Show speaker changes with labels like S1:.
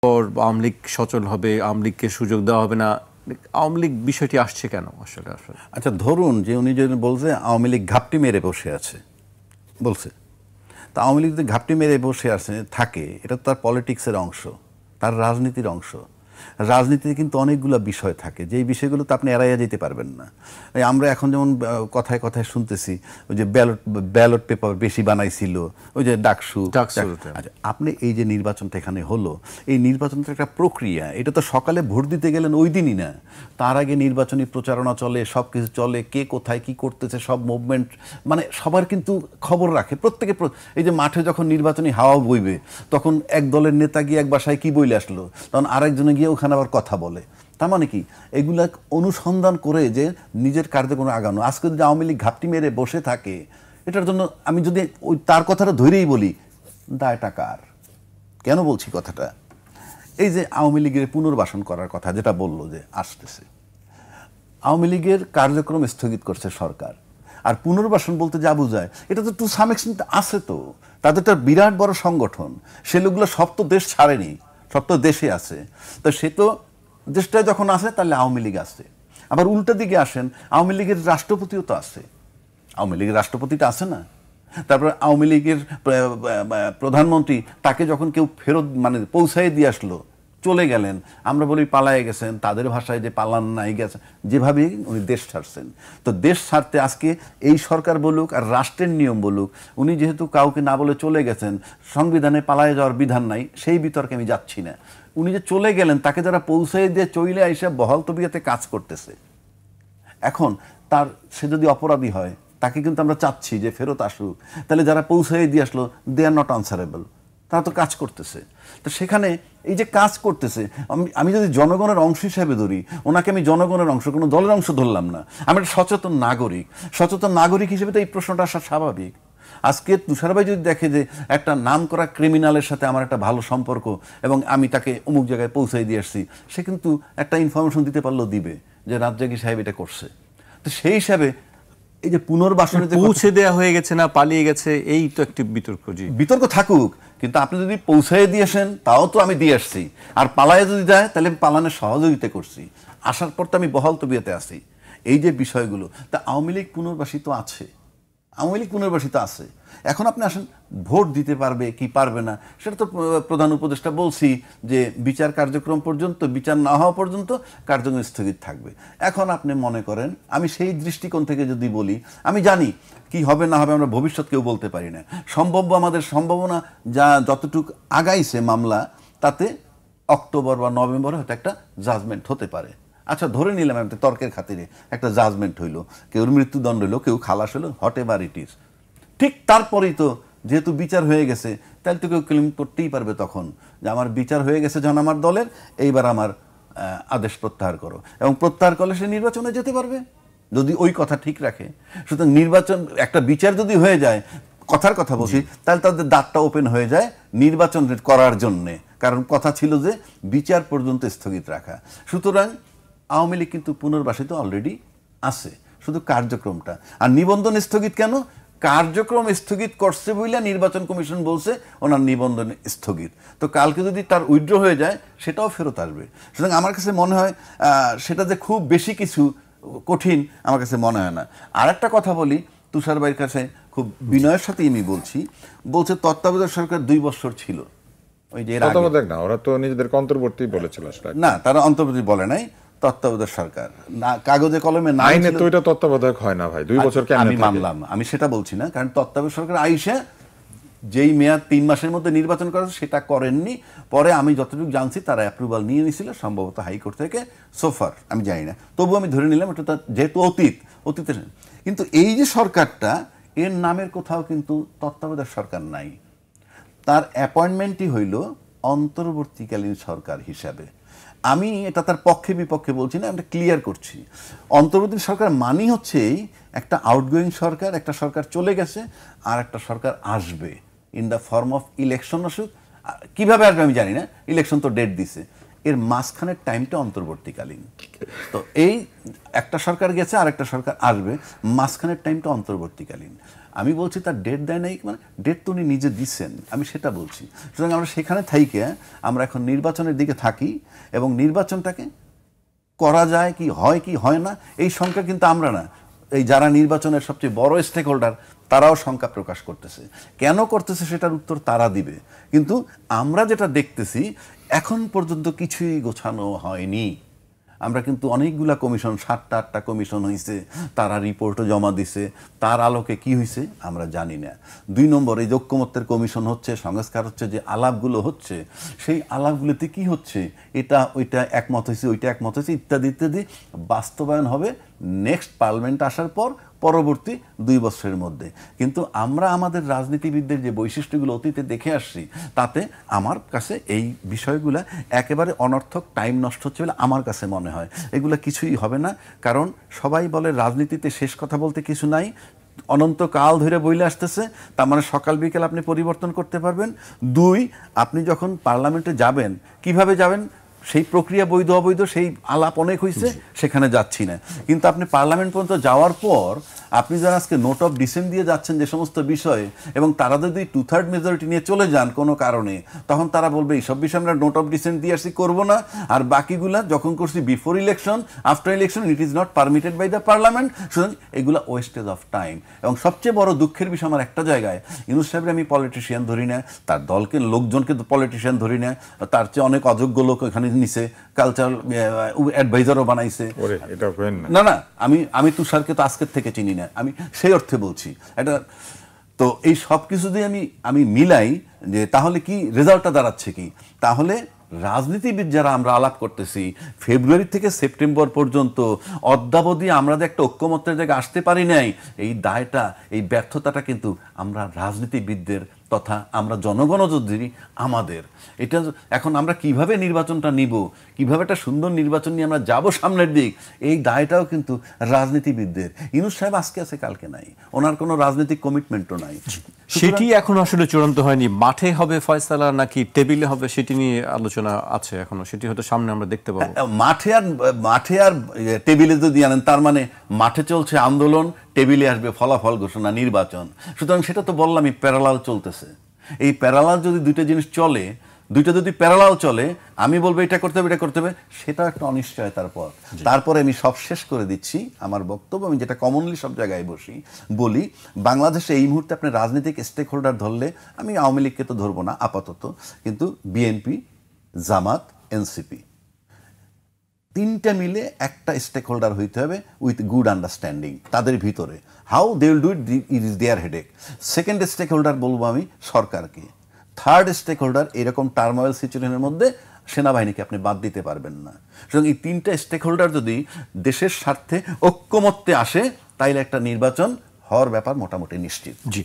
S1: পর আওয়ামী লীগ সচল হবে, আওয়ামী লীগকে সুযোগ দেওয়া হবে না, আওয়ামী লীগ বিষয়টি আসছে কেন আসলে?
S2: আচ্ছা, ধরুন যে উনি যদি বলছে আওয়ামী লীগ ঘাপটি মেরে বসে আছে, বলছে, তা আওয়ামী লীগ যদি ঘাপটি মেরে বসে আছে থাকে, এটা তো তার পলিটিক্সের অংশ, তার রাজনীতির অংশ। রাজনীতিতে কিন্তু অনেকগুলো বিষয় থাকে, যেই বিষয়গুলো তো আপনি এড়াইয়া যেতে পারবেন না। আমরা এখন যেমন কথায় কথায় শুনতেছি ওই যে ব্যালট পেপার বেশি বানাইছিল, ওই যে ডাকসু। আচ্ছা, আপনি এই যে নির্বাচনটা এখানে হলো, এই নির্বাচনটা একটা প্রক্রিয়া, এটা তো সকালে ভোট দিতে গেলেন ওই দিনই না, তার আগে নির্বাচনী প্রচারণা চলে, সব কিছু চলে, কে কোথায় কি করতেছে সব মুভমেন্ট, মানে সবার কিন্তু খবর রাখে প্রত্যেকে। এই যে মাঠে যখন নির্বাচনী হাওয়া বইবে, তখন এক দলের নেতা গিয়ে এক বাসায় কি বইলে আসলো, তখন আরেকজনে গিয়ে ওখানে আবার কথা বলে। তার মানে কি, এগুলা অনুসন্ধান করে যে নিজের কার্যক্রমে আগানো। আজকে যদি আওয়ামী লীগ ঘাপটি মেরে বসে থাকে, এটার জন্য আমি যদি ওই তার কথাটা ধরেই বলি, দায়টা কার? কেন বলছি কথাটা? এই যে আওয়ামী লীগের পুনর্বাসন করার কথা যেটা বললো যে আসতেছে, আওয়ামী লীগের কার্যক্রম স্থগিত করছে সরকার, আর পুনর্বাসন বলতে যা বোঝায়, এটা তো টু সাম এক্সটেন্ট আছে। তো তাদের তো বিরাট বড় সংগঠন, সে লোকগুলো সব তো দেশ ছাড়েনি, সব তো দেশে আছে। তো সে তো দেশটা যখন আছে, তাহলে আওয়ামী লীগ আছে। আবার উল্টা দিকে আসেন, আওয়ামী লীগের রাষ্ট্রপতিও তো আছে, আওয়ামী লীগের রাষ্ট্রপতিটা আছে না? তারপরে আওয়ামী লীগের প্রধানমন্ত্রী, তাকে যখন কেউ ফেরত মানে পৌঁছাই দিয়ে আসলো, চলে গেলেন, আমরা বলি পালায়ে গেছেন, তাদের ভাষায় যে পালান নাই গেছেন, যেভাবে উনি দেশ ছাড়ছেন। তো দেশ ছাড়তে আজকে এই সরকার বলুক আর রাষ্ট্রের নিয়ম বলুক, উনি যেহেতু কাউকে না বলে চলে গেছেন, সংবিধানে পালায়ে যাওয়ার বিধান নাই, সেই বিতর্কে আমি যাচ্ছি না। উনি যে চলে গেলেন, তাকে যারা পৌঁছাই দিয়ে চলে আইসা বহাল তবিয়তে কাজ করতেছে, এখন সে যদি অপরাধী হয়, তাকে কিন্তু আমরা চাচ্ছি যে ফেরত আসুক। তাহলে যারা পৌঁছাই দিয়ে আসলো, দে আর নট আনসারেবল, তারা তো কাজ করতেছে। তো সেখানে এই যে কাজ করতেছে, আমি যদি জনগণের অংশ হিসেবে ধরি, ওনাকে আমি জনগণের অংশ, কোনো দলের অংশ ধরলাম না, আমি একটা সচেতন নাগরিক। সচেতন নাগরিক হিসেবে তো এই প্রশ্নটা আসা স্বাভাবিক। আজকে তুষার ভাই যদি দেখে যে একটা নাম করা ক্রিমিনালের সাথে আমার একটা ভালো সম্পর্ক এবং আমি তাকে অমুক জায়গায় পৌঁছাই দিয়ে আসছি, সে কিন্তু একটা ইনফরমেশন দিতে পারলেও দিবে যে রাজ্জাকি সাহেব এটা করছে। তো সেই হিসাবে এই যে পুনর্বাসনে
S1: পৌঁছে দেওয়া হয়ে গেছে না পালিয়ে গেছে, এই তো একটি বিতর্ক।
S2: বিতর্ক থাকুক, কিন্তু আপনি যদি পৌঁছাই দিয়েছেন, তাও তো আমি দিয়ে আসছি। আর পালায় যদি যায়, তাহলে আমি পালানোর সহযোগিতা করছি। আসার পর তো আমি বহাল তবিয়তে আসি। এই যে বিষয়গুলো, তা আওয়ামী লীগ পুনর্বাসিত আছে, আওয়ামী লীগ পুনর্বাসিত আছে। এখন আপনি আসেন, ভোট দিতে পারবে কি পারবে না, সেটা তো প্রধান উপদেষ্টা বলছি যে বিচার কার্যক্রম পর্যন্ত, বিচার না হওয়া পর্যন্ত কার্যক্রম স্থগিত থাকবে। এখন আপনি মনে করেন, আমি সেই দৃষ্টিকোণ থেকে যদি বলি, আমি জানি কি হবে না হবে, আমরা ভবিষ্যৎ কেউ বলতে পারি না। সম্ভাব্য আমাদের সম্ভাবনা যা যতটুকু আগাইছে মামলা, তাতে অক্টোবর বা নভেম্বরে হয়তো একটা জাজমেন্ট হতে পারে। আচ্ছা, ধরে নিলাম একটা তর্কের খাতিরে একটা জাজমেন্ট হইলো, কেউর মৃত্যুদণ্ড হইলো, কেউ খালাস হলো, হট এভার ইট ইজ। ঠিক তারপরেই তো যেহেতু বিচার হয়ে গেছে, তাহলে তো কেউ ক্লেম করতেই পারবে তখন যে আমার বিচার হয়ে গেছে যখন আমার দলের, এইবার আমার আদেশ প্রত্যাহার করো, এবং প্রত্যাহার করলে সে নির্বাচনে যেতে পারবে যদি ওই কথা ঠিক রাখে। সুতরাং নির্বাচন, একটা বিচার যদি হয়ে যায়, কথার কথা বলছি, তাহলে তাদের দ্বারটা ওপেন হয়ে যায় নির্বাচন করার জন্যে, কারণ কথা ছিল যে বিচার পর্যন্ত স্থগিত রাখা। সুতরাং আওয়ামী লীগ কিন্তু পুনর্বাসিত অলরেডি আছে, শুধু কার্যক্রমটা। আর নিবন্ধন স্থগিত কেন? কার্যক্রম স্থগিত করছে বইলা নির্বাচন কমিশন বলছে ওনার নিবন্ধন স্থগিত। তো কালকে যদি তার উইথড্র হয়ে যায়, সেটাও ফেরত আসবে। সুতরাং আমার কাছে মনে হয় সেটা যে খুব বেশি কিছু কঠিন আমার কাছে মনে হয় না। আর একটা কথা বলি, তুষার ভাইয়ের কাছে খুব বিনয়ের সাথে আমি বলছে তত্ত্বাবধায়ক সরকার 2 বছর ছিল। ওই যে
S3: না, ওরা তো নিজেদেরকে অন্তর্বর্তী বলেছিল।
S2: না, তারা অন্তর্বর্তী বলে নাই, তত্ত্বাবধায়ক সরকার, না কাগজে কলমে না।
S3: আইনে তো এটা তত্ত্বাবধায়ক হয় না ভাই, 2 বছর কেন?
S2: আমি মানলাম, আমি সেটা বলছি না, কারণ তত্ত্বাবধায়ক সরকার আইসা যেই মেয়াদ 3 মাসের মধ্যে নির্বাচন করা সেটা করেননি। পরে আমি যতটুকু জানছি তারা অ্যাপ্রুভাল নিয়ে নিয়েছিল, সম্ভবত হাইকোর্ট থেকে, সোফার আমি জানি না, তবু আমি ধরে নিলাম এটা যেহেতু অতীতের। কিন্তু এই যে সরকারটা, এর নামের কোথাও কিন্তু তত্ত্বাবধায়ক সরকার নাই। তার অ্যাপয়েন্টমেন্টই হইল অন্তর্বর্তীকালীন সরকার হিসাবে। আমি এটা তার পক্ষে বিপক্ষে বলছি না, আমরা ক্লিয়ার করছি। অন্তর্বর্তী সরকার মানেই হচ্ছে একটা আউটগোয়িং সরকার, একটা সরকার চলে গেছে আর একটা সরকার আসবে, in the form of election. আসুক, কীভাবে আসবে আমি জানি না, ইলেকশন তো ডেট দিছে, এর মাঝখানের টাইমটা অন্তর্বর্তীকালীন। তো এই একটা সরকার গেছে আর একটা সরকার আসবে, মাঝখানের টাইমটা অন্তর্বর্তীকালীন। আমি বলছি তার ডেট দেয় নাই, মানে ডেট তো উনি নিজে দিচ্ছেন, আমি সেটা বলছি। সুতরাং আমরা সেখানে থাইকে আমরা এখন নির্বাচনের দিকে থাকি এবং নির্বাচনটাকে করা যায় কি হয় না এই সংখ্যা কিন্তু আমরা না, এই যারা নির্বাচনের সবচেয়ে বড় স্টেক হোল্ডার তারাও সংখ্যা প্রকাশ করতেছে। কেন করতেছে সেটার উত্তর তারা দিবে, কিন্তু আমরা যেটা দেখতেছি এখন পর্যন্ত কিছুই গোছানো হয়নি। আমরা কিন্তু অনেকগুলা কমিশন, 7টা-8টা কমিশন হয়েছে, তারা রিপোর্টও জমা দিছে, তার আলোকে কি হয়েছে আমরা জানি না। 2 নম্বর, এই ঐক্যমত্যের কমিশন হচ্ছে, সংস্কার হচ্ছে, যে আলাপগুলো হচ্ছে সেই আলাপগুলোতে কি হচ্ছে, এটা ওইটা একমত হয়েছে, ওইটা একমত হয়েছে, ইত্যাদি ইত্যাদি বাস্তবায়ন হবে নেক্সট পার্লামেন্ট আসার পর, পরবর্তী 2 বছরের মধ্যে। কিন্তু আমরা আমাদের রাজনীতিবিদদের যে বৈশিষ্ট্যগুলো অতীতে দেখে আসছি, তাতে আমার কাছে এই বিষয়গুলো একেবারে অনর্থক টাইম নষ্ট হচ্ছে বলে আমার কাছে মনে হয়। এগুলো কিছুই হবে না, কারণ সবাই বলে রাজনীতিতে শেষ কথা বলতে কিছু নাই, অনন্তকাল ধরে বইলে আসতেছে, তার মানে সকাল বিকেল আপনি পরিবর্তন করতে পারবেন। 2, আপনি যখন পার্লামেন্টে যাবেন কিভাবে যাবেন, সেই প্রক্রিয়া বৈধ অবৈধ সেই আলাপ অনেক হয়েছে, সেখানে যাচ্ছি না। কিন্তু আপনি পার্লামেন্ট পর্যন্ত যাওয়ার পর আপনি যারা আজকে নোট অফ ডিসেন্ট দিয়ে যাচ্ছেন যে সমস্ত বিষয়ে, এবং তারা যদি 2/3 মেজরিটি নিয়ে চলে যান কোনো কারণে, তখন তারা বলবে এইসব বিষয়ে আমরা নোট অফ ডিসেন্ট দিয়ে আসছি, করবো না, আর বাকিগুলা যখন করছি before election, after election it is not permitted by the parliament. সুতরাং এগুলো ওয়েস্টেজ অফ টাইম। এবং সবচেয়ে বড় দুঃখের বিষয় আমার একটা জায়গায়, ইউনূস সাহেবের আমি পলিটিশিয়ান ধরি না, তার দলকে লোকজনকে পলিটিশিয়ান ধরি না, তার চেয়ে অনেক অযোগ্য লোক এখানে নিছে, কালচারাল অ্যাডভাইজারও বানাইছে। না না, আমি তুষারকে তো আজকের থেকে চিনি না, আমি সেই অর্থে বলছি এটা। তো এই সব কিছু দিয়ে আমি মিলাই যে তাহলে কি রেজাল্টটা দাঁড়াচ্ছে কি, তাহলে রাজনীতিবিদ যারা আমরা আলাপ করতেছি ফেব্রুয়ারি থেকে সেপ্টেম্বর পর্যন্ত অদ্যাবধি আমরা যে একটা ঐক্যমত্যের জায়গায় আসতে পারি নাই, এই দায়টা, এই ব্যর্থতাটা কিন্তু আমরা রাজনীতিবিদদের তথা আমরা জনগণও যদি আমাদের। এটা এখন আমরা কিভাবে নির্বাচনটা নিব, কিভাবে একটা সুন্দর নির্বাচন নিয়ে আমরা যাব সামনের দিক, এই দায়টাও কিন্তু রাজনীতিবিদদের। ইউনূস সাহেব আজকে আছে কালকে নাই, ওনার কোনো রাজনৈতিক কমিটমেন্টও নাই।
S1: সেটি এখন আসলে চূড়ান্ত হয়নি, মাঠে হবে ফয়সালা নাকি টেবিলে হবে সেটি নিয়ে আলোচনা আছে এখনো, সেটি হয়তো সামনে আমরা দেখতে পাবো।
S2: মাঠে আর টেবিলে যদি আনেন, তার মানে মাঠে চলছে আন্দোলন, টেবিলে আসবে ফলাফল ঘোষণা, নির্বাচন। সুতরাং সেটা তো বললামই প্যারালাল চলতেছে। এই প্যারালাল যদি দুইটা জিনিস চলে, দুইটা যদি প্যারালাল চলে, আমি বলবো এটা করতে হবে, এটা করতে হবে, সেটা একটা অনিশ্চয়তার পর। তারপরে আমি সব শেষ করে দিচ্ছি আমার বক্তব্য, আমি যেটা কমনলি সব জায়গায় বলি, বাংলাদেশে এই মুহূর্তে আপনি রাজনৈতিক স্টেক হোল্ডার ধরলে, আমি আওয়ামী লীগকে তো ধরবো না আপাতত, কিন্তু বিএনপি, জামাত, এনসিপি, 3টা মিলে একটা স্টেক হোল্ডার হইতে হবে উইথ গুড আন্ডারস্ট্যান্ডিং তাদের ভিতরে। How they will do it is their headache. Second stakeholder বলবো আমি সরকারকে। থার্ড স্টেক হোল্ডার, এরকম টার্মোয়েল সিচুয়েশনের মধ্যে সেনাবাহিনীকে আপনি বাদ দিতে পারবেন না। সুতরাং এই 3টা স্টেক হোল্ডার যদি দেশের স্বার্থে ঐক্যমত্যে আসে, তাইলে একটা নির্বাচন হওয়ার ব্যাপার মোটামুটি নিশ্চিত।
S1: জি।